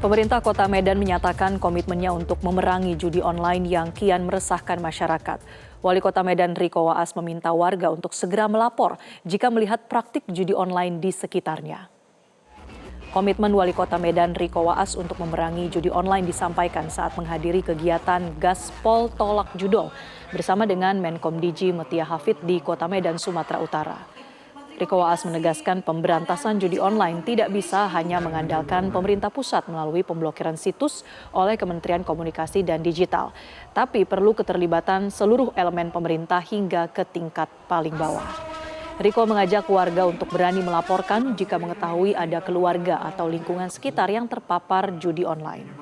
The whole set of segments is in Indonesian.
Pemerintah Kota Medan menyatakan komitmennya untuk memerangi judi online yang kian meresahkan masyarakat. Wali Kota Medan Riko Waas meminta warga untuk segera melapor jika melihat praktik judi online di sekitarnya. Komitmen Wali Kota Medan Riko Waas untuk memerangi judi online disampaikan saat menghadiri kegiatan Gaspol Tolak Judol bersama dengan Menkom Diji Mutia Hafid di Kota Medan, Sumatera Utara. Riko Waas menegaskan pemberantasan judi online tidak bisa hanya mengandalkan pemerintah pusat melalui pemblokiran situs oleh Kementerian Komunikasi dan Digital, tapi perlu keterlibatan seluruh elemen pemerintah hingga ke tingkat paling bawah. Riko mengajak warga untuk berani melaporkan jika mengetahui ada keluarga atau lingkungan sekitar yang terpapar judi online.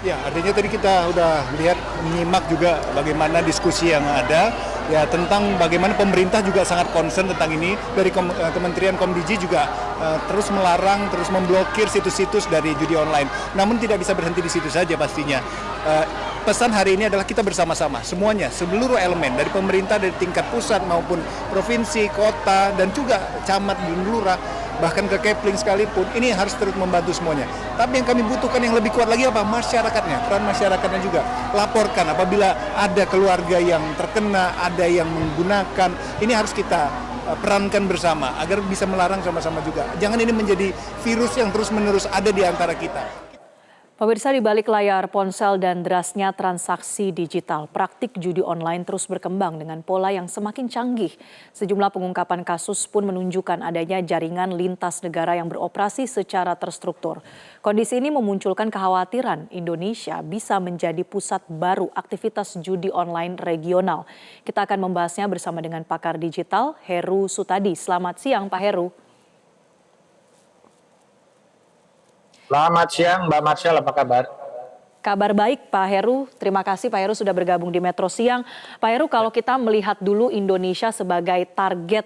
Ya, artinya tadi kita udah lihat, menyimak juga bagaimana diskusi yang ada ya tentang bagaimana pemerintah juga sangat concern tentang ini. Dari Kementerian Komdiji juga terus melarang, terus memblokir situs-situs dari judi online. Namun tidak bisa berhenti di situ saja pastinya. Pesan hari ini adalah kita bersama-sama, semuanya, seluruh elemen dari pemerintah, dari tingkat pusat maupun provinsi, kota, dan juga camat dan lurah, bahkan ke Kepling sekalipun, ini harus terus membantu semuanya. Tapi yang kami butuhkan yang lebih kuat lagi apa? Masyarakatnya, peran masyarakatnya juga. Laporkan apabila ada keluarga yang terkena, ada yang menggunakan, ini harus kita perankan bersama agar bisa melarang sama-sama juga. Jangan ini menjadi virus yang terus-menerus ada di antara kita. Pemirsa, di balik layar ponsel dan derasnya transaksi digital, praktik judi online terus berkembang dengan pola yang semakin canggih. Sejumlah pengungkapan kasus pun menunjukkan adanya jaringan lintas negara yang beroperasi secara terstruktur. Kondisi ini memunculkan kekhawatiran Indonesia bisa menjadi pusat baru aktivitas judi online regional. Kita akan membahasnya bersama dengan pakar digital Heru Sutadi. Selamat siang, Pak Heru. Selamat siang, Mbak Marcel, apa kabar? Kabar baik, Pak Heru. Terima kasih Pak Heru sudah bergabung di Metro Siang. Pak Heru, kalau kita melihat dulu Indonesia sebagai target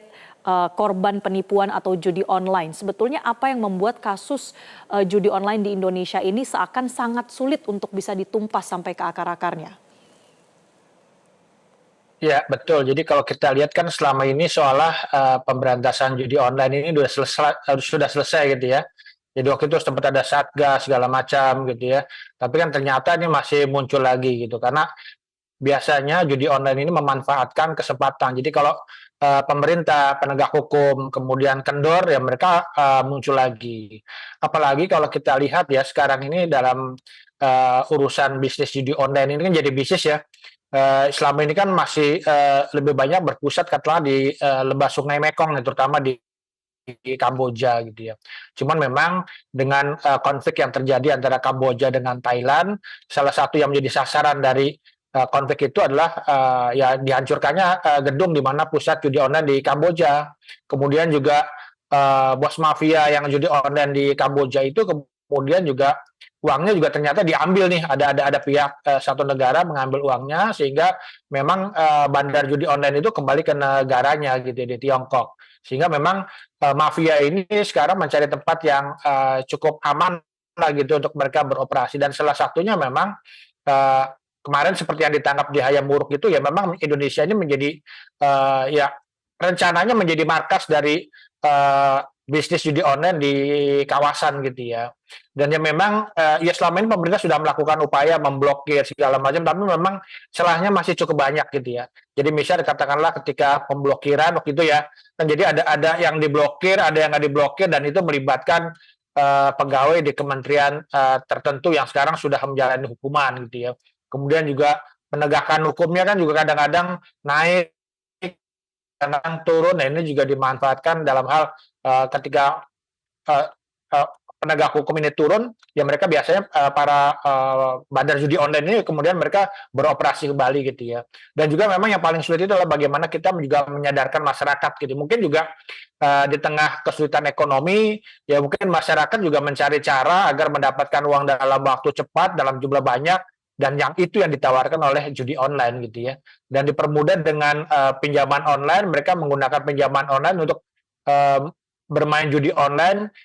korban penipuan atau judi online, sebetulnya apa yang membuat kasus judi online di Indonesia ini seakan sangat sulit untuk bisa ditumpas sampai ke akar-akarnya? Ya, betul. Jadi kalau kita lihat kan selama ini seolah pemberantasan judi online ini sudah selesai gitu ya. Jadi waktu itu sempat ada satgas segala macam gitu ya. Tapi kan ternyata ini masih muncul lagi gitu. Karena biasanya judi online ini memanfaatkan kesempatan. Jadi kalau pemerintah, penegak hukum, kemudian kendor, ya mereka muncul lagi. Apalagi kalau kita lihat ya sekarang ini dalam urusan bisnis judi online ini kan jadi bisnis ya. Selama ini kan masih lebih banyak berpusat katakanlah di lembah Sungai Mekong, terutama di Kamboja gitu ya. Cuman memang dengan konflik yang terjadi antara Kamboja dengan Thailand, salah satu yang menjadi sasaran dari konflik itu adalah ya dihancurkannya gedung di mana pusat judi online di Kamboja. Kemudian juga bos mafia yang judi online di Kamboja itu kemudian juga uangnya juga ternyata diambil nih, ada pihak satu negara mengambil uangnya sehingga memang bandar judi online itu kembali ke negaranya gitu ya, di Tiongkok. Sehingga memang mafia ini sekarang mencari tempat yang cukup aman lah gitu untuk mereka beroperasi, dan salah satunya memang kemarin seperti yang ditangkap di Hayam Wuruk itu ya memang Indonesia ini menjadi ya rencananya menjadi markas dari bisnis judi online di kawasan gitu ya. Dan ya memang ya selama ini pemerintah sudah melakukan upaya memblokir segala macam, tapi memang celahnya masih cukup banyak gitu ya. Jadi misalnya katakanlah ketika pemblokiran waktu itu ya, kan jadi ada yang diblokir, ada yang nggak diblokir, dan itu melibatkan pegawai di kementerian tertentu yang sekarang sudah menjalani hukuman gitu ya. Kemudian juga penegakan hukumnya kan juga kadang-kadang naik, kadang turun. Nah ini juga dimanfaatkan dalam hal ketika penegak hukum ini turun, ya mereka biasanya para bandar judi online ini kemudian mereka beroperasi kembali gitu ya. Dan juga memang yang paling sulit itu adalah bagaimana kita juga menyadarkan masyarakat gitu. Mungkin juga di tengah kesulitan ekonomi, ya mungkin masyarakat juga mencari cara agar mendapatkan uang dalam waktu cepat, dalam jumlah banyak, dan yang itu yang ditawarkan oleh judi online gitu ya. Dan dipermudah dengan pinjaman online, mereka menggunakan pinjaman online untuk bermain judi online,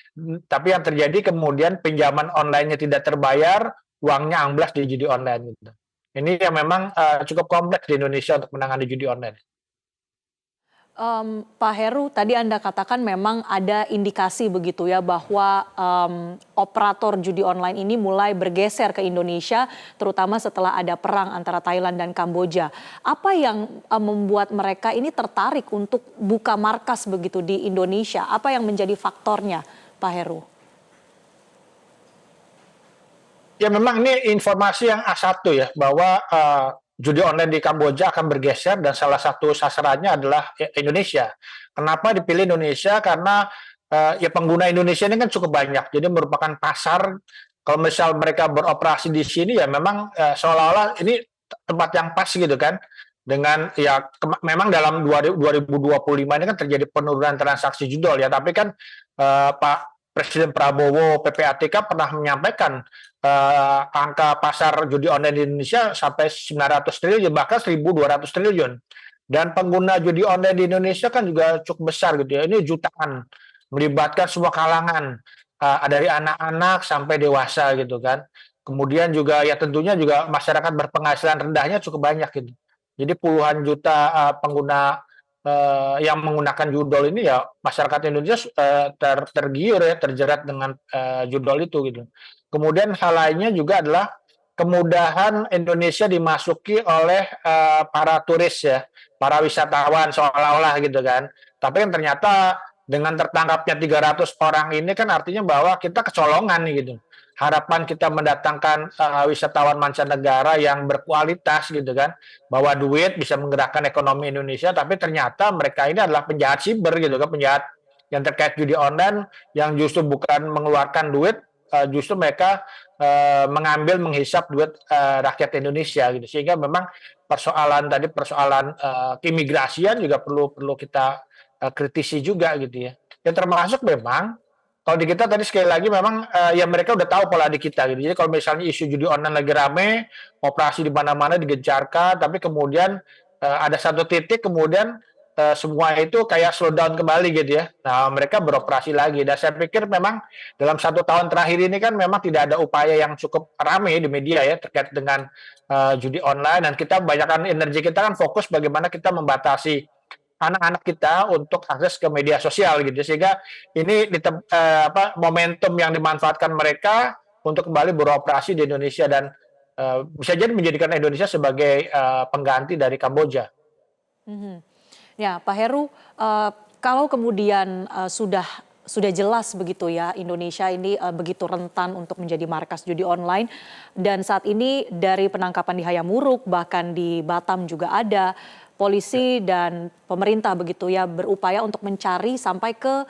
tapi yang terjadi kemudian pinjaman online-nya tidak terbayar, uangnya amblas di judi online gitu. Ini yang memang cukup kompleks di Indonesia untuk menangani judi online. Pak Heru, tadi Anda katakan memang ada indikasi begitu ya bahwa operator judi online ini mulai bergeser ke Indonesia, terutama setelah ada perang antara Thailand dan Kamboja. Apa yang membuat mereka ini tertarik untuk buka markas begitu di Indonesia? Apa yang menjadi faktornya, Pak Heru? Ya memang ini informasi yang A1 ya, bahwa judi online di Kamboja akan bergeser dan salah satu sasarannya adalah Indonesia. Kenapa dipilih Indonesia? Karena ya pengguna Indonesia ini kan cukup banyak, jadi merupakan pasar. Kalau misal mereka beroperasi di sini ya memang seolah-olah ini tempat yang pas gitu kan. Dengan ya memang dalam 2025 ini kan terjadi penurunan transaksi judol ya, tapi kan Pak Presiden Prabowo PPATK pernah menyampaikan angka pasar judi online di Indonesia sampai 900 triliun, bahkan 1.200 triliun. Dan pengguna judi online di Indonesia kan juga cukup besar gitu ya. Ini jutaan, melibatkan semua kalangan, dari anak-anak sampai dewasa gitu kan. Kemudian juga ya tentunya juga masyarakat berpenghasilan rendahnya cukup banyak gitu. Jadi puluhan juta pengguna yang menggunakan judol ini ya masyarakat Indonesia tergiur ya, terjerat dengan judol itu gitu. Kemudian hal lainnya juga adalah kemudahan Indonesia dimasuki oleh para turis ya, para wisatawan seolah-olah gitu kan. Tapi kan ternyata dengan tertangkapnya 300 orang ini kan artinya bahwa kita kecolongan nih gitu. Harapan kita mendatangkan wisatawan mancanegara yang berkualitas gitu kan, bawa duit bisa menggerakkan ekonomi Indonesia, tapi ternyata mereka ini adalah penjahat siber gitu kan, penjahat yang terkait judi online yang justru bukan mengeluarkan duit, justru mereka mengambil menghisap duit rakyat Indonesia gitu. Sehingga memang persoalan keimigrasian juga perlu kita kritisi juga gitu ya. Ya termasuk memang kalau di kita tadi sekali lagi memang ya mereka udah tahu pola di kita gitu. Jadi kalau misalnya isu judi online lagi rame, operasi di mana-mana digencarkan, tapi kemudian ada satu titik kemudian semua itu kayak slow down kembali gitu ya. Nah mereka beroperasi lagi. Dan saya pikir memang dalam 1 tahun terakhir ini kan memang tidak ada upaya yang cukup rame di media ya terkait dengan judi online. Dan kita banyakkan energi kita kan fokus bagaimana kita membatasi anak-anak kita untuk akses ke media sosial gitu, sehingga ini momentum yang dimanfaatkan mereka untuk kembali beroperasi di Indonesia dan bisa jadi menjadikan Indonesia sebagai pengganti dari Kamboja. Ya, Pak Heru, kalau kemudian sudah jelas begitu ya Indonesia ini begitu rentan untuk menjadi markas judi online dan saat ini dari penangkapan di Hayamuruk bahkan di Batam juga ada polisi dan pemerintah begitu ya berupaya untuk mencari sampai ke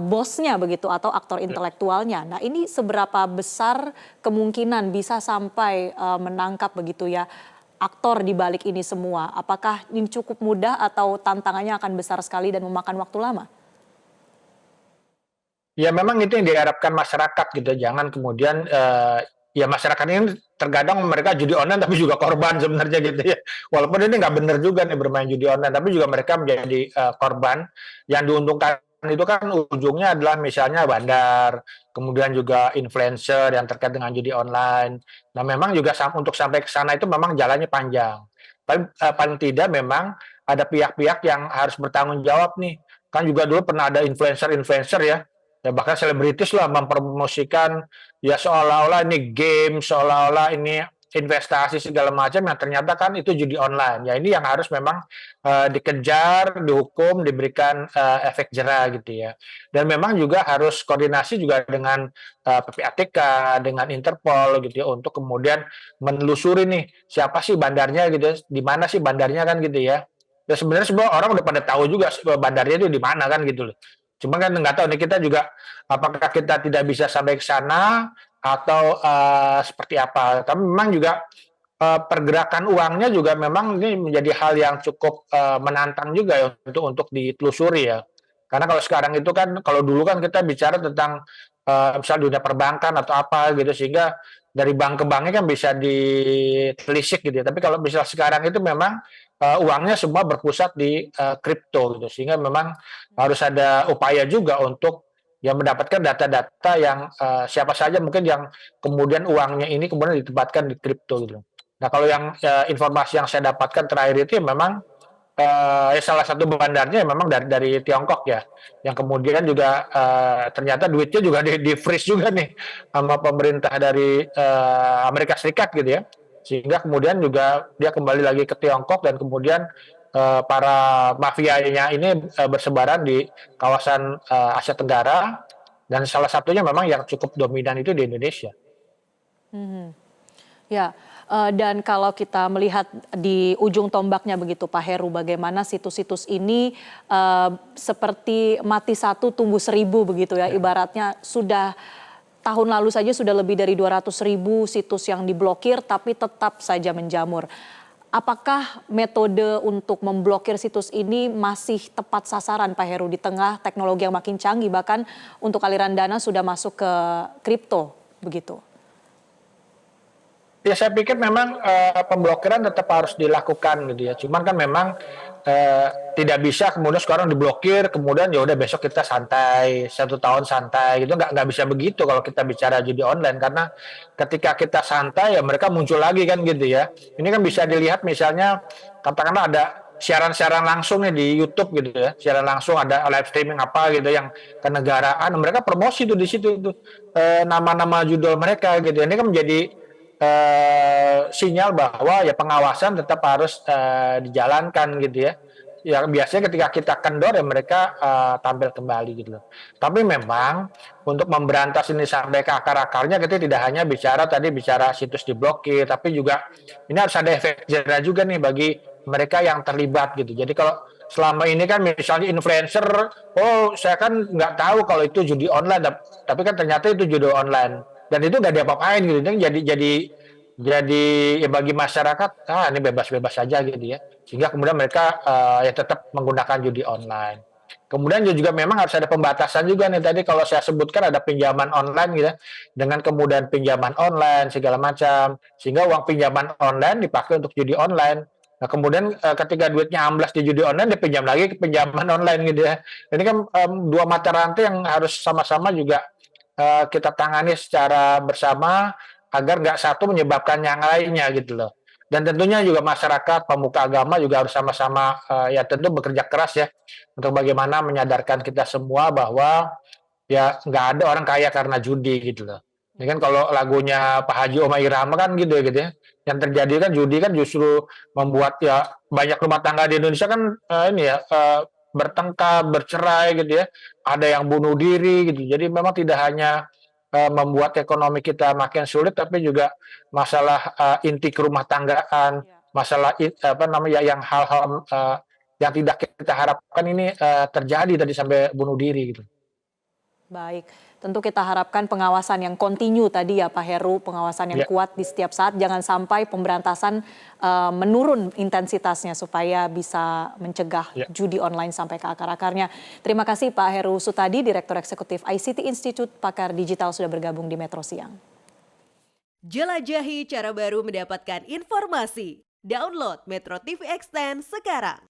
bosnya begitu atau aktor intelektualnya. Nah, ini seberapa besar kemungkinan bisa sampai menangkap begitu ya aktor di balik ini semua? Apakah ini cukup mudah atau tantangannya akan besar sekali dan memakan waktu lama? Ya memang itu yang diharapkan masyarakat gitu. Jangan kemudian ya masyarakat ini terkadang mereka judi online tapi juga korban sebenarnya gitu ya. Walaupun ini nggak benar juga nih bermain judi online, tapi juga mereka menjadi korban. Yang diuntungkan itu kan ujungnya adalah misalnya bandar, kemudian juga influencer yang terkait dengan judi online. Nah memang juga untuk sampai ke sana itu memang jalannya panjang. Tapi paling tidak memang ada pihak-pihak yang harus bertanggung jawab nih. Kan juga dulu pernah ada influencer-influencer ya bahkan selebritis lah mempromosikan ya seolah-olah ini game, seolah-olah ini investasi segala macam yang ternyata kan itu judi online. Ya ini yang harus memang dikejar, dihukum, diberikan efek jera gitu ya. Dan memang juga harus koordinasi juga dengan PPATK, dengan Interpol gitu ya untuk kemudian menelusuri nih siapa sih bandarnya gitu ya, di mana sih bandarnya kan gitu ya. Ya sebenarnya semua orang udah pada tahu juga bandarnya itu di mana kan gitu loh. Cuma kan nggak tahu nih kita juga apakah kita tidak bisa sampai ke sana atau seperti apa. Tapi memang juga pergerakan uangnya juga memang ini menjadi hal yang cukup menantang juga ya untuk ditelusuri ya. Karena kalau sekarang itu kan kalau dulu kan kita bicara tentang misal dunia perbankan atau apa gitu sehingga dari bank ke banknya kan bisa ditelisik gitu ya. Tapi kalau misal sekarang itu memang uangnya semua berpusat di kripto gitu sehingga memang harus ada upaya juga untuk ya mendapatkan data-data yang siapa saja mungkin yang kemudian uangnya ini kemudian ditempatkan di kripto gitu. Nah kalau yang informasi yang saya dapatkan terakhir itu ya memang salah satu bandarnya memang dari Tiongkok ya, yang kemudian juga ternyata duitnya juga di freeze juga nih sama pemerintah dari Amerika Serikat gitu ya, sehingga kemudian juga dia kembali lagi ke Tiongkok dan kemudian para mafianya ini bersebaran di kawasan Asia Tenggara dan salah satunya memang yang cukup dominan itu di Indonesia. Ya, dan kalau kita melihat di ujung tombaknya begitu Pak Heru, bagaimana situs-situs ini seperti mati satu tumbuh seribu begitu ya, ibaratnya sudah tahun lalu saja sudah lebih dari 200.000 situs yang diblokir tapi tetap saja menjamur. Apakah metode untuk memblokir situs ini masih tepat sasaran Pak Heru di tengah teknologi yang makin canggih, bahkan untuk aliran dana sudah masuk ke kripto begitu? Ya saya pikir memang pemblokiran tetap harus dilakukan gitu ya. Cuman kan memang tidak bisa kemudian sekarang diblokir, kemudian ya udah besok kita santai, 1 tahun santai gitu. Nggak bisa begitu kalau kita bicara judi online, karena ketika kita santai ya mereka muncul lagi kan gitu ya. Ini kan bisa dilihat misalnya katakanlah ada siaran-siaran langsung nih di YouTube gitu ya, siaran langsung ada live streaming apa gitu yang kenegaraan, mereka promosi tuh di situ tuh nama-nama judul mereka gitu. Ini kan menjadi sinyal bahwa ya pengawasan tetap harus dijalankan gitu ya. Yang biasanya ketika kita kendor ya mereka tampil kembali gitu loh. Tapi memang untuk memberantas ini sampai ke akar-akarnya kita tidak hanya bicara situs diblokir, tapi juga ini harus ada efek jerah juga nih bagi mereka yang terlibat gitu. Jadi kalau selama ini kan misalnya influencer, oh saya kan nggak tahu kalau itu judi online, tapi kan ternyata itu judi online dan itu nggak diapa-apain gitu. Ini jadi ya bagi masyarakat ini bebas-bebas saja gitu ya, sehingga kemudian mereka ya tetap menggunakan judi online. Kemudian juga memang harus ada pembatasan juga nih, tadi kalau saya sebutkan ada pinjaman online gitu ya, dengan kemudahan pinjaman online segala macam, sehingga uang pinjaman online dipakai untuk judi online. Nah kemudian ketika duitnya amblas di judi online dipinjam lagi ke pinjaman online gitu ya. Ini kan dua mata rantai yang harus sama-sama juga kita tangani secara bersama agar nggak satu menyebabkan yang lainnya gitu loh. Dan tentunya juga masyarakat, pemuka agama juga harus sama-sama ya tentu bekerja keras ya untuk bagaimana menyadarkan kita semua bahwa ya nggak ada orang kaya karena judi gitu loh. Ini kan kalau lagunya Pak Haji Oma Irama kan gitu ya. Yang terjadi kan judi kan justru membuat ya banyak rumah tangga di Indonesia kan bertengkar, bercerai gitu ya. Ada yang bunuh diri gitu. Jadi memang tidak hanya membuat ekonomi kita makin sulit, tapi juga masalah inti kerumah tanggaan, masalah apa namanya yang hal-hal yang tidak kita harapkan ini terjadi tadi sampai bunuh diri gitu. Baik, tentu kita harapkan pengawasan yang kontinu tadi ya Pak Heru, pengawasan yang kuat di setiap saat, jangan sampai pemberantasan menurun intensitasnya supaya bisa mencegah judi online sampai ke akar-akarnya. Terima kasih Pak Heru Sutadi, Direktur Eksekutif ICT Institute, pakar digital sudah bergabung di Metro Siang. Jelajahi cara baru mendapatkan informasi. Download Metro TV Extend sekarang.